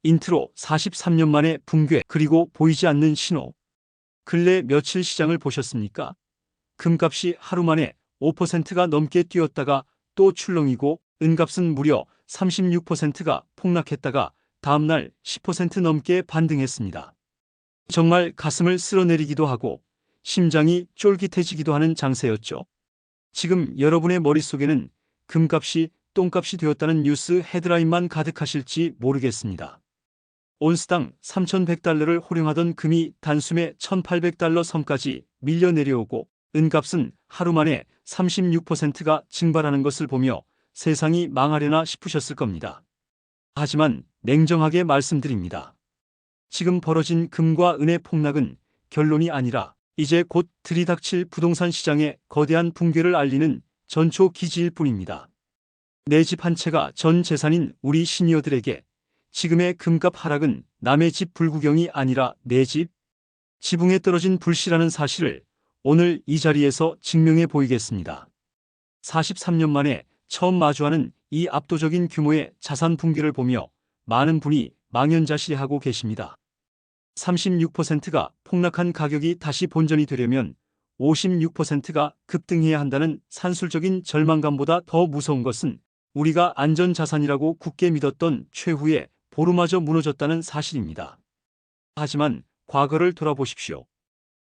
인트로 43년 만에 붕괴 그리고 보이지 않는 신호. 근래 며칠 시장을 보셨습니까? 금값이 하루 만에 5%가 넘게 뛰었다가 또 출렁이고 은값은 무려 36%가 폭락했다가 다음날 10% 넘게 반등했습니다. 정말 가슴을 쓸어내리기도 하고 심장이 쫄깃해지기도 하는 장세였죠. 지금 여러분의 머릿속에는 금값이 똥값이 되었다는 뉴스 헤드라인만 가득하실지 모르겠습니다. 온스당 3,100달러를 호령하던 금이 단숨에 1,800달러 선까지 밀려 내려오고 은값은 하루 만에 36%가 증발하는 것을 보며 세상이 망하려나 싶으셨을 겁니다. 하지만 냉정하게 말씀드립니다. 지금 벌어진 금과 은의 폭락은 결론이 아니라 이제 곧 들이닥칠 부동산 시장의 거대한 붕괴를 알리는 전초 기지일 뿐입니다. 내 집 한 채가 전 재산인 우리 시니어들에게 지금의 금값 하락은 남의 집 불구경이 아니라 내 집, 지붕에 떨어진 불씨라는 사실을 오늘 이 자리에서 증명해 보이겠습니다. 43년 만에 처음 마주하는 이 압도적인 규모의 자산 붕괴를 보며 많은 분이 망연자실해하고 계십니다. 36%가 폭락한 가격이 다시 본전이 되려면 56%가 급등해야 한다는 산술적인 절망감보다 더 무서운 것은 우리가 안전자산이라고 굳게 믿었던 최후의 보루마저 무너졌다는 사실입니다. 하지만 과거를 돌아보십시오.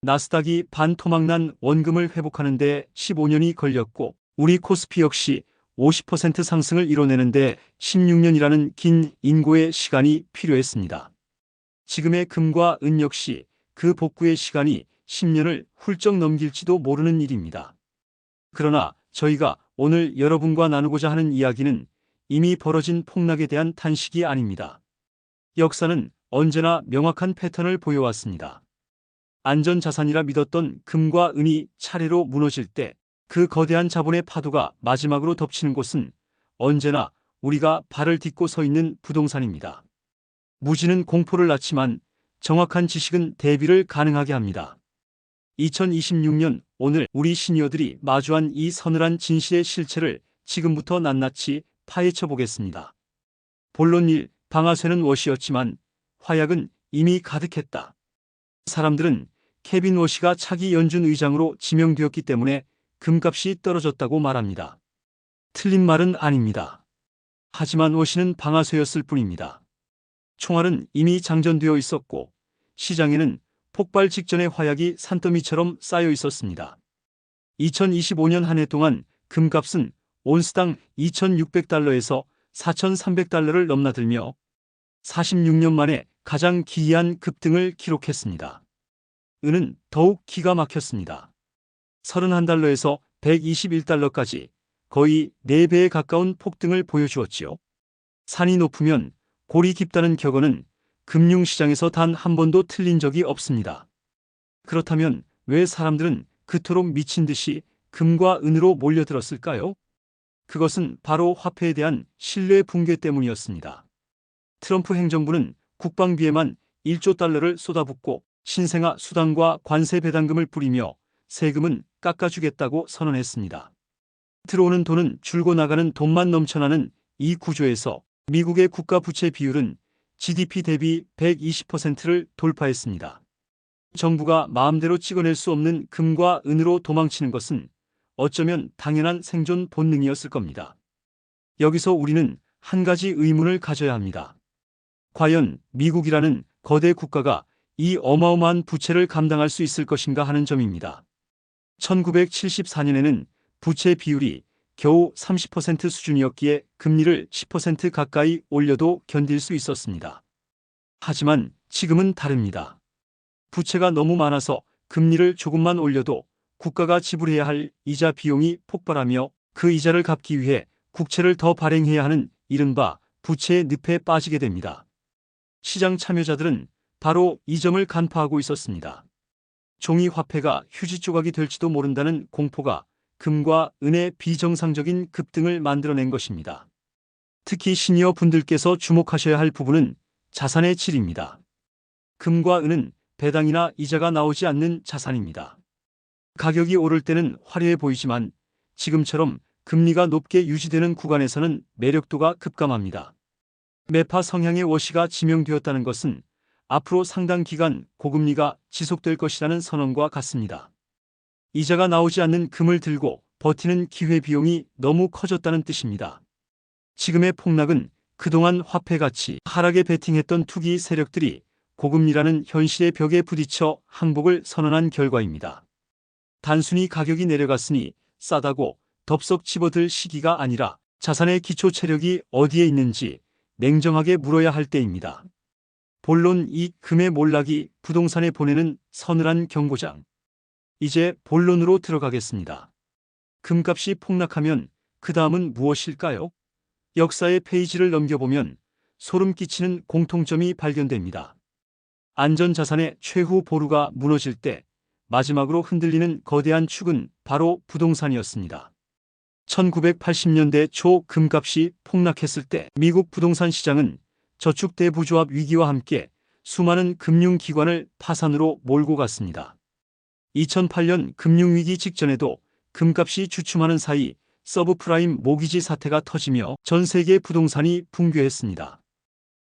나스닥이 반토막난 원금을 회복하는 데 15년이 걸렸고 우리 코스피 역시 50% 상승을 이뤄내는데 16년이라는 긴 인고의 시간이 필요했습니다. 지금의 금과 은 역시 그 복구의 시간이 10년을 훌쩍 넘길지도 모르는 일입니다. 그러나 저희가 오늘 여러분과 나누고자 하는 이야기는 이미 벌어진 폭락에 대한 탄식이 아닙니다. 역사는 언제나 명확한 패턴을 보여왔습니다. 안전자산이라 믿었던 금과 은이 차례로 무너질 때 그 거대한 자본의 파도가 마지막으로 덮치는 곳은 언제나 우리가 발을 딛고 서 있는 부동산입니다. 무지는 공포를 낳지만 정확한 지식은 대비를 가능하게 합니다. 2026년 오늘 우리 시니어들이 마주한 이 서늘한 진실의 실체를 지금부터 낱낱이 파헤쳐 보겠습니다. 본론 1. 방아쇠는 워시였지만 화약은 이미 가득했다. 사람들은 케빈 워시가 차기 연준 의장으로 지명되었기 때문에 금값이 떨어졌다고 말합니다. 틀린 말은 아닙니다. 하지만 워시는 방아쇠였을 뿐입니다. 총알은 이미 장전되어 있었고 시장에는 폭발 직전의 화약이 산더미처럼 쌓여 있었습니다. 2025년 한 해 동안 금값은 온스당 2,600달러에서 4,300달러를 넘나들며 46년 만에 가장 기이한 급등을 기록했습니다. 은은 더욱 기가 막혔습니다. 31달러에서 121달러까지 거의 4배에 가까운 폭등을 보여주었지요. 산이 높으면 골이 깊다는 격언은 금융시장에서 단 한 번도 틀린 적이 없습니다. 그렇다면 왜 사람들은 그토록 미친 듯이 금과 은으로 몰려들었을까요? 그것은 바로 화폐에 대한 신뢰 붕괴 때문이었습니다. 트럼프 행정부는 국방비에만 1조 달러를 쏟아붓고 신생아 수당과 관세 배당금을 뿌리며 세금은 깎아주겠다고 선언했습니다. 들어오는 돈은 줄고 나가는 돈만 넘쳐나는 이 구조에서 미국의 국가 부채 비율은 GDP 대비 120%를 돌파했습니다. 정부가 마음대로 찍어낼 수 없는 금과 은으로 도망치는 것은 어쩌면 당연한 생존 본능이었을 겁니다. 여기서 우리는 한 가지 의문을 가져야 합니다. 과연 미국이라는 거대 국가가 이 어마어마한 부채를 감당할 수 있을 것인가 하는 점입니다. 1974년에는 부채 비율이 겨우 30% 수준이었기에 금리를 10% 가까이 올려도 견딜 수 있었습니다. 하지만 지금은 다릅니다. 부채가 너무 많아서 금리를 조금만 올려도 국가가 지불해야 할 이자 비용이 폭발하며 그 이자를 갚기 위해 국채를 더 발행해야 하는 이른바 부채의 늪에 빠지게 됩니다. 시장 참여자들은 바로 이 점을 간파하고 있었습니다. 종이 화폐가 휴지 조각이 될지도 모른다는 공포가 금과 은의 비정상적인 급등을 만들어낸 것입니다. 특히 시니어 분들께서 주목하셔야 할 부분은 자산의 질입니다. 금과 은은 배당이나 이자가 나오지 않는 자산입니다. 가격이 오를 때는 화려해 보이지만 지금처럼 금리가 높게 유지되는 구간에서는 매력도가 급감합니다. 매파 성향의 워시가 지명되었다는 것은 앞으로 상당 기간 고금리가 지속될 것이라는 선언과 같습니다. 이자가 나오지 않는 금을 들고 버티는 기회비용이 너무 커졌다는 뜻입니다. 지금의 폭락은 그동안 화폐 가치 하락에 베팅했던 투기 세력들이 고금리라는 현실의 벽에 부딪혀 항복을 선언한 결과입니다. 단순히 가격이 내려갔으니 싸다고 덥석 집어들 시기가 아니라 자산의 기초 체력이 어디에 있는지 냉정하게 물어야 할 때입니다. 본론 이 금의 몰락이 부동산에 보내는 서늘한 경고장. 이제 본론으로 들어가겠습니다. 금값이 폭락하면 그 다음은 무엇일까요? 역사의 페이지를 넘겨보면 소름 끼치는 공통점이 발견됩니다. 안전자산의 최후 보루가 무너질 때 마지막으로 흔들리는 거대한 축은 바로 부동산이었습니다. 1980년대 초 금값이 폭락했을 때 미국 부동산 시장은 저축대부조합 위기와 함께 수많은 금융기관을 파산으로 몰고 갔습니다. 2008년 금융위기 직전에도 금값이 주춤하는 사이 서브프라임 모기지 사태가 터지며 전 세계 부동산이 붕괴했습니다.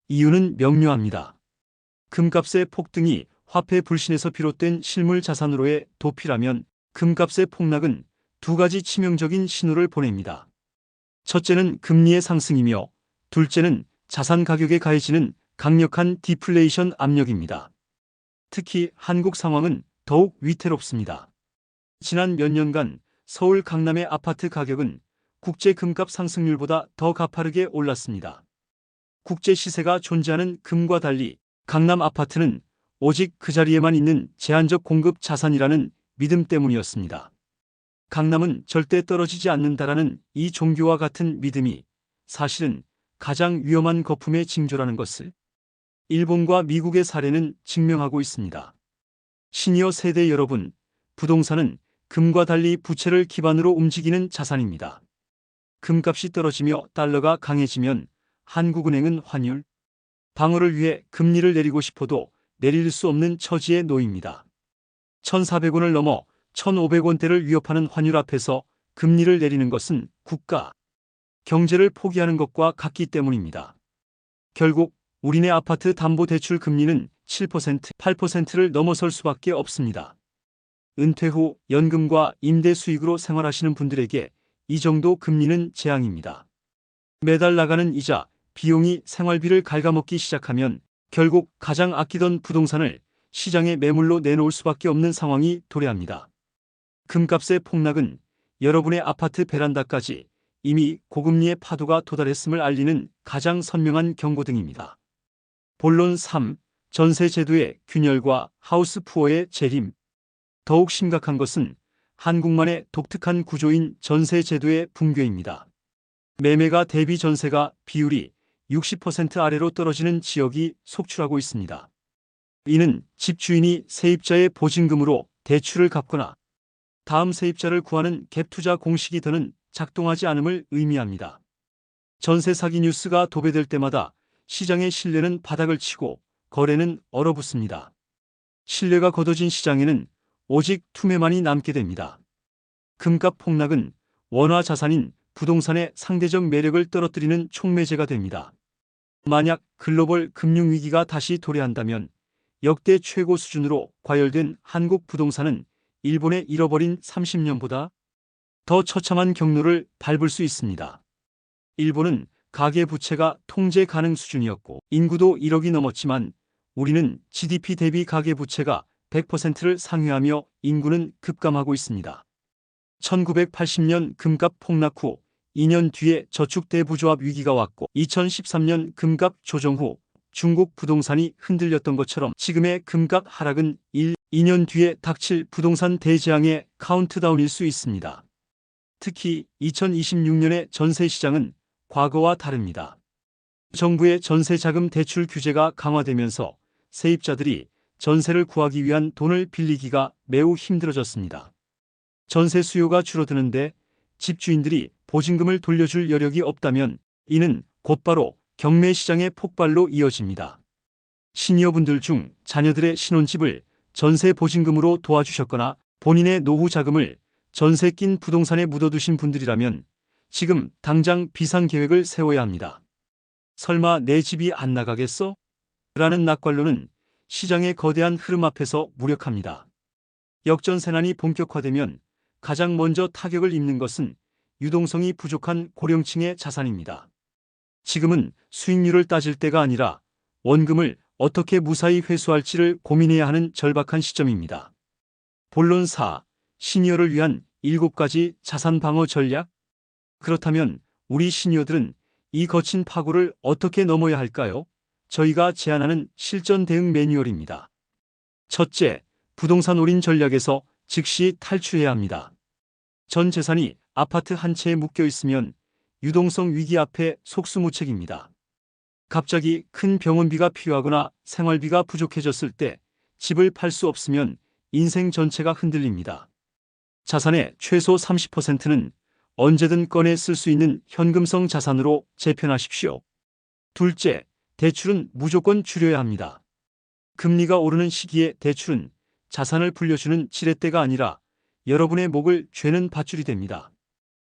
이유는 명료합니다. 금값의 폭등이 화폐 불신에서 비롯된 실물 자산으로의 도피라면 금값의 폭락은 두 가지 치명적인 신호를 보냅니다. 첫째는 금리의 상승이며 둘째는 자산 가격에 가해지는 강력한 디플레이션 압력입니다. 특히 한국 상황은 더욱 위태롭습니다. 지난 몇 년간 서울 강남의 아파트 가격은 국제 금값 상승률보다 더 가파르게 올랐습니다. 국제 시세가 존재하는 금과 달리 강남 아파트는 오직 그 자리에만 있는 제한적 공급 자산이라는 믿음 때문이었습니다. 강남은 절대 떨어지지 않는다라는 이 종교와 같은 믿음이 사실은 가장 위험한 거품의 징조라는 것을 일본과 미국의 사례는 증명하고 있습니다. 시니어 세대 여러분, 부동산은 금과 달리 부채를 기반으로 움직이는 자산입니다. 금값이 떨어지며 달러가 강해지면 한국은행은 환율 방어를 위해 금리를 내리고 싶어도 내릴 수 없는 처지에 놓입니다. 1,400원을 넘어 1,500원대를 위협하는 환율 앞에서 금리를 내리는 것은 국가 경제를 포기하는 것과 같기 때문입니다. 결국 우리네 아파트 담보대출 금리는 7%, 8%를 넘어설 수밖에 없습니다. 은퇴 후 연금과 임대 수익으로 생활하시는 분들에게 이 정도 금리는 재앙입니다. 매달 나가는 이자, 비용이 생활비를 갉아먹기 시작하면 결국 가장 아끼던 부동산을 시장의 매물로 내놓을 수밖에 없는 상황이 도래합니다. 금값의 폭락은 여러분의 아파트 베란다까지 이미 고금리의 파도가 도달했음을 알리는 가장 선명한 경고등입니다. 본론 3. 전세 제도의 균열과 하우스 푸어의 재림. 더욱 심각한 것은 한국만의 독특한 구조인 전세 제도의 붕괴입니다. 매매가 대비 전세가 비율이 60% 아래로 떨어지는 지역이 속출하고 있습니다. 이는 집주인이 세입자의 보증금으로 대출을 갚거나 다음 세입자를 구하는 갭투자 공식이 더는 작동하지 않음을 의미합니다. 전세 사기 뉴스가 도배될 때마다 시장의 신뢰는 바닥을 치고 거래는 얼어붙습니다. 신뢰가 걷어진 시장에는 오직 투매만이 남게 됩니다. 금값 폭락은 원화 자산인 부동산의 상대적 매력을 떨어뜨리는 촉매제가 됩니다. 만약 글로벌 금융위기가 다시 도래한다면 역대 최고 수준으로 과열된 한국 부동산은 일본의 잃어버린 30년보다 더 처참한 경로를 밟을 수 있습니다. 일본은 가계부채가 통제 가능 수준이었고 인구도 1억이 넘었지만 우리는 GDP 대비 가계부채가 100%를 상회하며 인구는 급감하고 있습니다. 1980년 금값 폭락 후 2년 뒤에 저축대부조합 위기가 왔고 2013년 금값 조정 후 중국 부동산이 흔들렸던 것처럼 지금의 금값 하락은 2년 뒤에 닥칠 부동산 대재앙의 카운트다운일 수 있습니다. 특히 2026년의 전세시장은 과거와 다릅니다. 정부의 전세자금 대출 규제가 강화되면서 세입자들이 전세를 구하기 위한 돈을 빌리기가 매우 힘들어졌습니다. 전세 수요가 줄어드는데 집주인들이 보증금을 돌려줄 여력이 없다면 이는 곧바로 경매 시장의 폭발로 이어집니다. 시니어분들 중 자녀들의 신혼집을 전세 보증금으로 도와주셨거나 본인의 노후 자금을 전세 낀 부동산에 묻어두신 분들이라면 지금 당장 비상계획을 세워야 합니다. 설마 내 집이 안 나가겠어? 라는 낙관론은 시장의 거대한 흐름 앞에서 무력합니다. 역전세난이 본격화되면 가장 먼저 타격을 입는 것은 유동성이 부족한 고령층의 자산입니다. 지금은 수익률을 따질 때가 아니라 원금을 어떻게 무사히 회수할지를 고민해야 하는 절박한 시점입니다. 본론 4. 시니어를 위한 7가지 자산 방어 전략? 그렇다면 우리 시니어들은 이 거친 파고를 어떻게 넘어야 할까요? 저희가 제안하는 실전 대응 매뉴얼입니다. 첫째, 부동산 올인 전략에서 즉시 탈출해야 합니다. 전 재산이 아파트 한 채에 묶여 있으면 유동성 위기 앞에 속수무책입니다. 갑자기 큰 병원비가 필요하거나 생활비가 부족해졌을 때 집을 팔 수 없으면 인생 전체가 흔들립니다. 자산의 최소 30%는 언제든 꺼내 쓸 수 있는 현금성 자산으로 재편하십시오. 둘째, 대출은 무조건 줄여야 합니다. 금리가 오르는 시기에 대출은 자산을 불려주는 지렛대가 아니라 여러분의 목을 죄는 밧줄이 됩니다.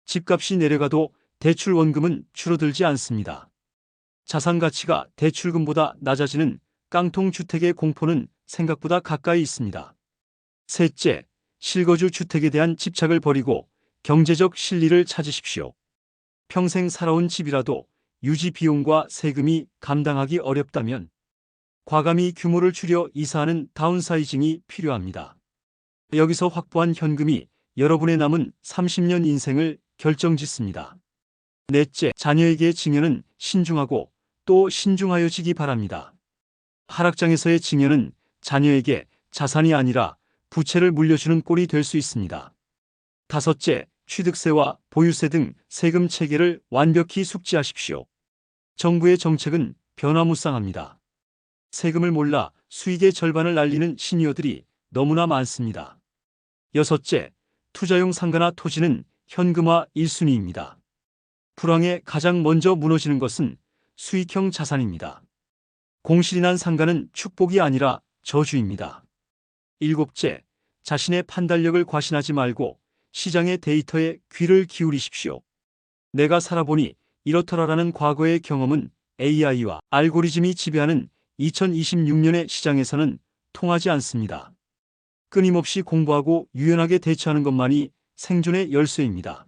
집값이 내려가도 대출 원금은 줄어들지 않습니다. 자산 가치가 대출금보다 낮아지는 깡통 주택의 공포는 생각보다 가까이 있습니다. 셋째, 실거주 주택에 대한 집착을 버리고 경제적 실리를 찾으십시오. 평생 살아온 집이라도 유지 비용과 세금이 감당하기 어렵다면 과감히 규모를 줄여 이사하는 다운사이징이 필요합니다. 여기서 확보한 현금이 여러분의 남은 30년 인생을 결정짓습니다. 넷째, 자녀에게 증여는 신중하고 또 신중하여지기 바랍니다. 하락장에서의 증여는 자녀에게 자산이 아니라 부채를 물려주는 꼴이 될 수 있습니다. 다섯째, 취득세와 보유세 등 세금 체계를 완벽히 숙지하십시오. 정부의 정책은 변화무쌍합니다. 세금을 몰라 수익의 절반을 날리는 시니어들이 너무나 많습니다. 여섯째, 투자용 상가나 토지는 현금화 1순위입니다. 불황에 가장 먼저 무너지는 것은 수익형 자산입니다. 공실이 난 상가는 축복이 아니라 저주입니다. 일곱째, 자신의 판단력을 과신하지 말고 시장의 데이터에 귀를 기울이십시오. 내가 살아보니 이렇더라라는 과거의 경험은 AI와 알고리즘이 지배하는 2026년의 시장에서는 통하지 않습니다. 끊임없이 공부하고 유연하게 대처하는 것만이 생존의 열쇠입니다.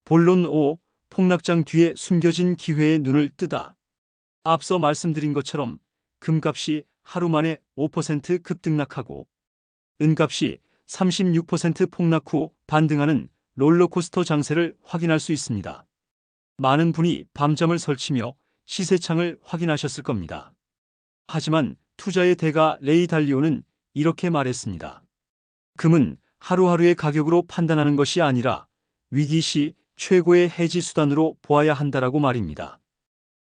본론 5. 폭락장 뒤에 숨겨진 기회의 눈을 뜨다. 앞서 말씀드린 것처럼 금값이 하루 만에 5% 급등락하고 은값이 36% 폭락 후 반등하는 롤러코스터 장세를 확인할 수 있습니다. 많은 분이 밤잠을 설치며 시세창을 확인하셨을 겁니다. 하지만 투자의 대가 레이 달리오는 이렇게 말했습니다. 금은 하루하루의 가격으로 판단하는 것이 아니라 위기 시 최고의 해지 수단으로 보아야 한다라고 말입니다.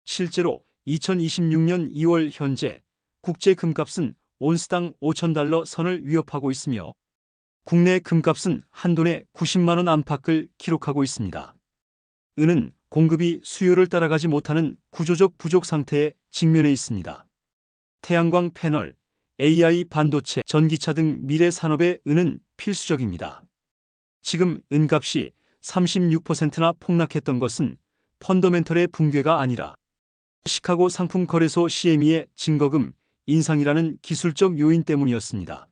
실제로 2026년 2월 현재 국제 금값은 온스당 $5,000 선을 위협하고 있으며 국내 금값은 한돈에 90만 원 안팎을 기록하고 있습니다. 은은 공급이 수요를 따라가지 못하는 구조적 부족 상태에 직면해 있습니다. 태양광 패널, AI 반도체, 전기차 등 미래 산업의 은은 필수적입니다. 지금 은값이 36%나 폭락했던 것은 펀더멘털의 붕괴가 아니라 시카고 상품거래소 CME의 증거금 인상이라는 기술적 요인 때문이었습니다.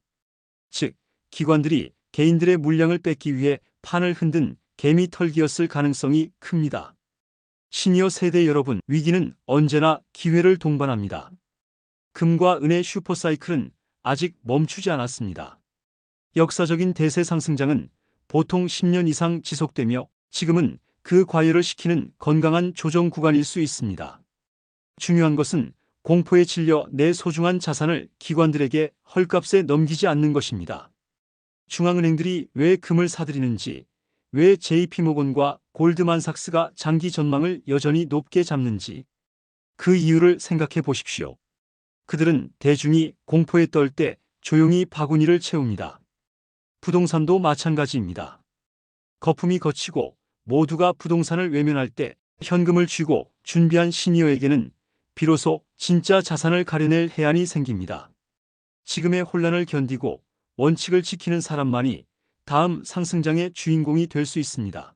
즉, 기관들이 개인들의 물량을 뺏기 위해 판을 흔든 개미 털기였을 가능성이 큽니다. 시니어 세대 여러분, 위기는 언제나 기회를 동반합니다. 금과 은의 슈퍼사이클은 아직 멈추지 않았습니다. 역사적인 대세 상승장은 보통 10년 이상 지속되며 지금은 그 과열을 시키는 건강한 조정 구간일 수 있습니다. 중요한 것은 공포에 질려 내 소중한 자산을 기관들에게 헐값에 넘기지 않는 것입니다. 중앙은행들이 왜 금을 사들이는지, 왜 JP모건과 골드만삭스가 장기 전망을 여전히 높게 잡는지 그 이유를 생각해 보십시오. 그들은 대중이 공포에 떨 때 조용히 바구니를 채웁니다. 부동산도 마찬가지입니다. 거품이 걷히고 모두가 부동산을 외면할 때 현금을 쥐고 준비한 시니어에게는 비로소 진짜 자산을 가려낼 해안이 생깁니다. 지금의 혼란을 견디고 원칙을 지키는 사람만이 다음 상승장의 주인공이 될 수 있습니다.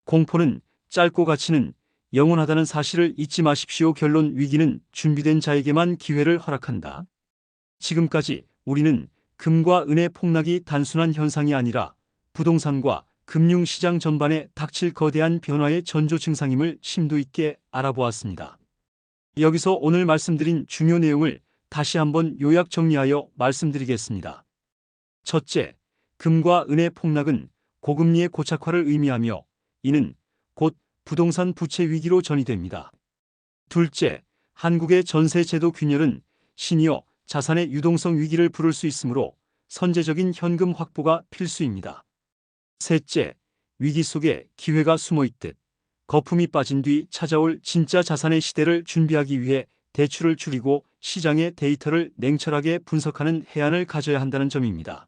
공포는 짧고 가치는 영원하다는 사실을 잊지 마십시오. 결론 위기는 준비된 자에게만 기회를 허락한다. 지금까지 우리는 금과 은의 폭락이 단순한 현상이 아니라 부동산과 금융시장 전반에 닥칠 거대한 변화의 전조 증상임을 심도 있게 알아보았습니다. 여기서 오늘 말씀드린 중요 내용을 다시 한번 요약 정리하여 말씀드리겠습니다. 첫째, 금과 은의 폭락은 고금리의 고착화를 의미하며 이는 곧 부동산 부채 위기로 전이됩니다. 둘째, 한국의 전세 제도 균열은 시니어 자산의 유동성 위기를 부를 수 있으므로 선제적인 현금 확보가 필수입니다. 셋째, 위기 속에 기회가 숨어 있듯 거품이 빠진 뒤 찾아올 진짜 자산의 시대를 준비하기 위해 대출을 줄이고 시장의 데이터를 냉철하게 분석하는 해안을 가져야 한다는 점입니다.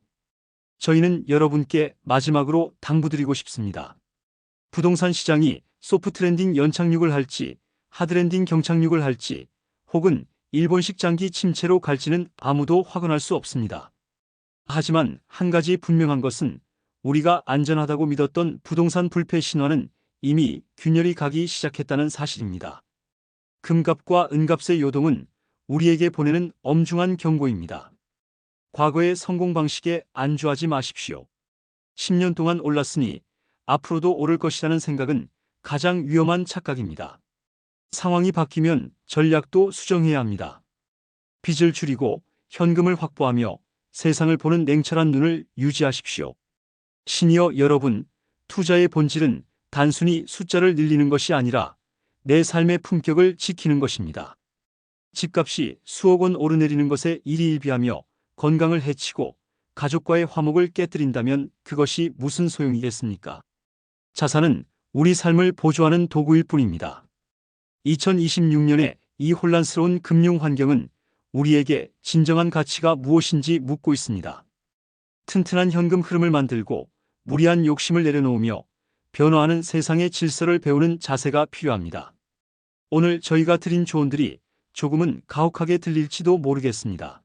저희는 여러분께 마지막으로 당부드리고 싶습니다. 부동산 시장이 소프트 랜딩 연착륙을 할지 하드랜딩 경착륙을 할지 혹은 일본식 장기 침체로 갈지는 아무도 확언할 수 없습니다. 하지만 한 가지 분명한 것은 우리가 안전하다고 믿었던 부동산 불패 신화는 이미 균열이 가기 시작했다는 사실입니다. 금값과 은값의 요동은 우리에게 보내는 엄중한 경고입니다. 과거의 성공 방식에 안주하지 마십시오. 10년 동안 올랐으니 앞으로도 오를 것이라는 생각은 가장 위험한 착각입니다. 상황이 바뀌면 전략도 수정해야 합니다. 빚을 줄이고 현금을 확보하며 세상을 보는 냉철한 눈을 유지하십시오. 시니어 여러분, 투자의 본질은 단순히 숫자를 늘리는 것이 아니라 내 삶의 품격을 지키는 것입니다. 집값이 수억 원 오르내리는 것에 일희일비하며 건강을 해치고 가족과의 화목을 깨뜨린다면 그것이 무슨 소용이겠습니까? 자산은 우리 삶을 보조하는 도구일 뿐입니다. 2026년의 이 혼란스러운 금융 환경은 우리에게 진정한 가치가 무엇인지 묻고 있습니다. 튼튼한 현금 흐름을 만들고 무리한 욕심을 내려놓으며 변화하는 세상의 질서를 배우는 자세가 필요합니다. 오늘 저희가 드린 조언들이 조금은 가혹하게 들릴지도 모르겠습니다.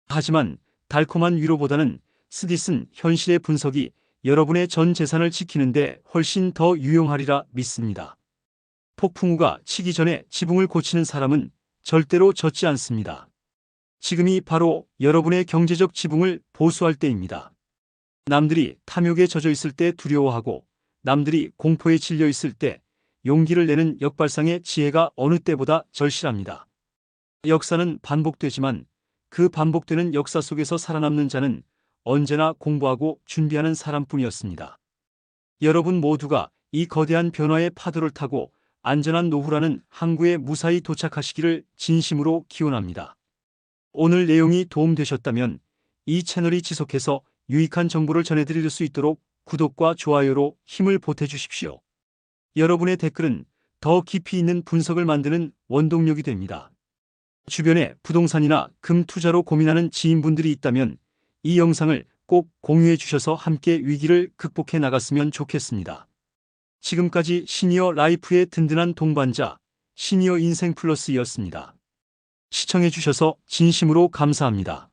하지만 달콤한 위로보다는 스디슨 현실의 분석이 여러분의 전 재산을 지키는데 훨씬 더 유용하리라 믿습니다. 폭풍우가 치기 전에 지붕을 고치는 사람은 절대로 젖지 않습니다. 지금이 바로 여러분의 경제적 지붕을 보수할 때입니다. 남들이 탐욕에 젖어 있을 때 두려워하고 남들이 공포에 질려 있을 때 용기를 내는 역발상의 지혜가 어느 때보다 절실합니다. 역사는 반복되지만 그 반복되는 역사 속에서 살아남는 자는 언제나 공부하고 준비하는 사람뿐이었습니다. 여러분 모두가 이 거대한 변화의 파도를 타고 안전한 노후라는 항구에 무사히 도착하시기를 진심으로 기원합니다. 오늘 내용이 도움되셨다면 이 채널이 지속해서 유익한 정보를 전해드릴 수 있도록 구독과 좋아요로 힘을 보태주십시오. 여러분의 댓글은 더 깊이 있는 분석을 만드는 원동력이 됩니다. 주변에 부동산이나 금 투자로 고민하는 지인분들이 있다면 이 영상을 꼭 공유해 주셔서 함께 위기를 극복해 나갔으면 좋겠습니다. 지금까지 시니어 라이프의 든든한 동반자 시니어 인생 플러스였습니다. 시청해 주셔서 진심으로 감사합니다.